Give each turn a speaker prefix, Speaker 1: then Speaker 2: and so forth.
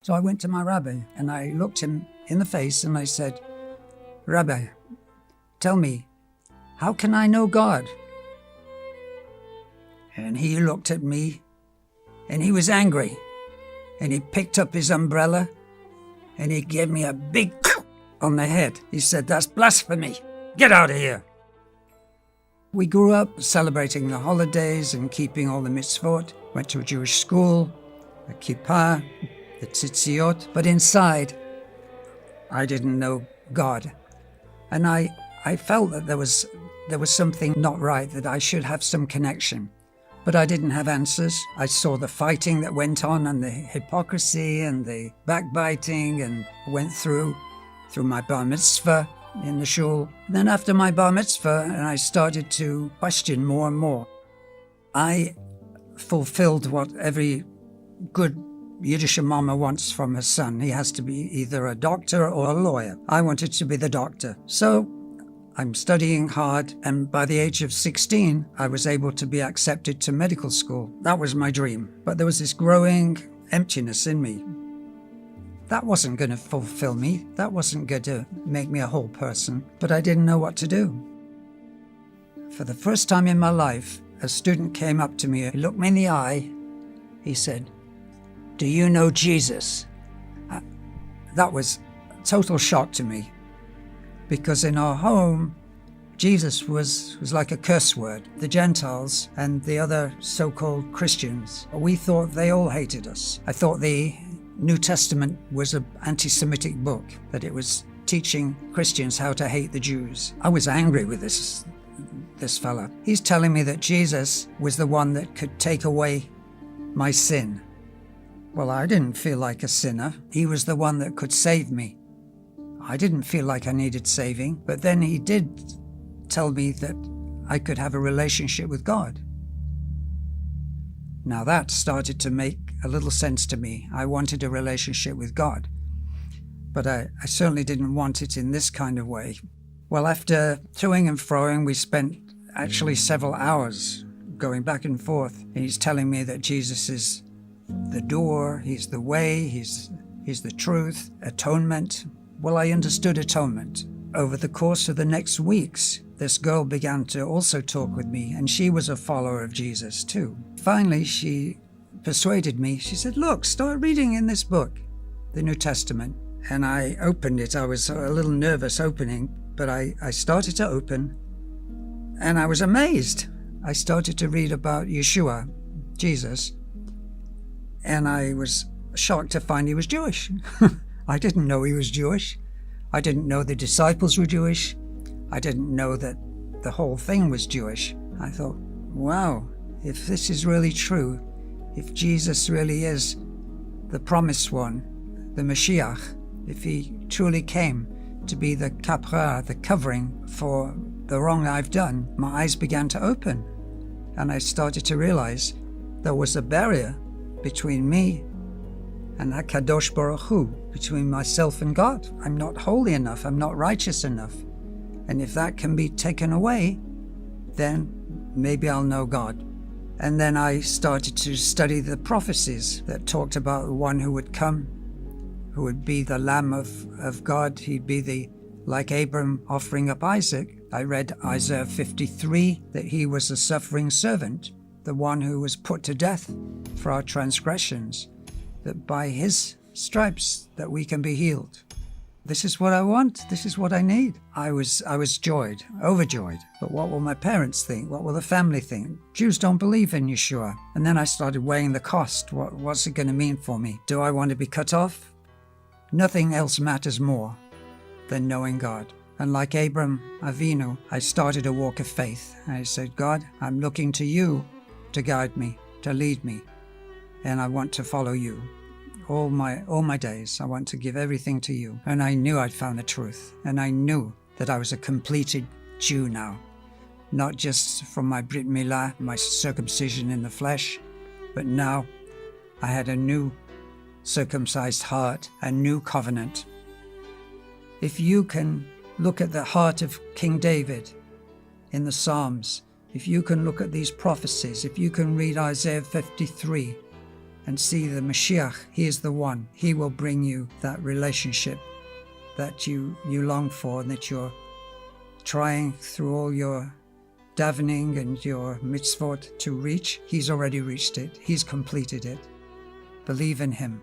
Speaker 1: So I went to my rabbi and I looked him in the face and I said, Rabbi, tell me, how can I know God? And he looked at me and he was angry and he picked up his umbrella and he gave me a big on the head. He said, that's blasphemy. Get out of here. We grew up celebrating the holidays and keeping all the mitzvot, went to a Jewish school, a kippah, the tzitziot, but inside, I didn't know God. And I felt that there was something not right, that I should have some connection. But I didn't have answers. I saw the fighting that went on and the hypocrisy and the backbiting, and went through my bar mitzvah in the shul. Then after my bar mitzvah, and I started to question more and more. I fulfilled what every good Yiddish mama wants from her son. He has to be either a doctor or a lawyer. I wanted to be the doctor. So I'm studying hard, and by the age of 16, I was able to be accepted to medical school. That was my dream. But there was this growing emptiness in me. That wasn't going to fulfill me. That wasn't going to make me a whole person. But I didn't know what to do. For the first time in my life, a student came up to me, he looked me in the eye. He said, do you know Jesus? That was a total shock to me. Because in our home, Jesus was like a curse word. The Gentiles and the other so-called Christians, we thought they all hated us. I thought the New Testament was an anti-Semitic book, that it was teaching Christians how to hate the Jews. I was angry with this fella. He's telling me that Jesus was the one that could take away my sin. Well, I didn't feel like a sinner. He was the one that could save me. I didn't feel like I needed saving, but then he did tell me that I could have a relationship with God. Now that started to make a little sense to me. I wanted a relationship with God, but I certainly didn't want it in this kind of way. Well, after toing and froing, we spent actually several hours going back and forth, and he's telling me that Jesus is the door, he's the way, he's the truth, atonement. Well, I understood atonement. Over the course of the next weeks, this girl began to also talk with me, and she was a follower of Jesus too. Finally, she persuaded me. She said, look, start reading in this book, the New Testament. And I opened it. I was a little nervous opening, but I started to open, and I was amazed. I started to read about Yeshua, Jesus, and I was shocked to find he was Jewish. I didn't know he was Jewish. I didn't know the disciples were Jewish. I didn't know that the whole thing was Jewish. I thought, wow, if this is really true, if Jesus really is the promised one, the Mashiach, if he truly came to be the kapra, the covering for the wrong I've done, my eyes began to open, and I started to realize there was a barrier between me and HaKadosh Baruch Hu, between myself and God. I'm not holy enough, I'm not righteous enough. And if that can be taken away, then maybe I'll know God. And then I started to study the prophecies that talked about the one who would come, who would be the Lamb of God. He'd be like Abram offering up Isaac. I read Isaiah 53, that he was a suffering servant, the one who was put to death for our transgressions, that by his stripes that we can be healed. This is what I want. This is what I need. I was joyed, overjoyed. But what will my parents think? What will the family think? Jews don't believe in Yeshua. And then I started weighing the cost. What's it going to mean for me? Do I want to be cut off? Nothing else matters more than knowing God. And like Abram Avinu, I started a walk of faith. I said, God, I'm looking to you to guide me, to lead me. And I want to follow you. All my days, I want to give everything to you. And I knew I'd found the truth. And I knew that I was a completed Jew now. Not just from my Brit Milah, my circumcision in the flesh, but now I had a new circumcised heart, a new covenant. If you can look at the heart of King David in the Psalms, if you can look at these prophecies, if you can read Isaiah 53, and see the Mashiach. He is the one. He will bring you that relationship that you long for and that you're trying through all your davening and your mitzvot to reach. He's already reached it. He's completed it. Believe in him.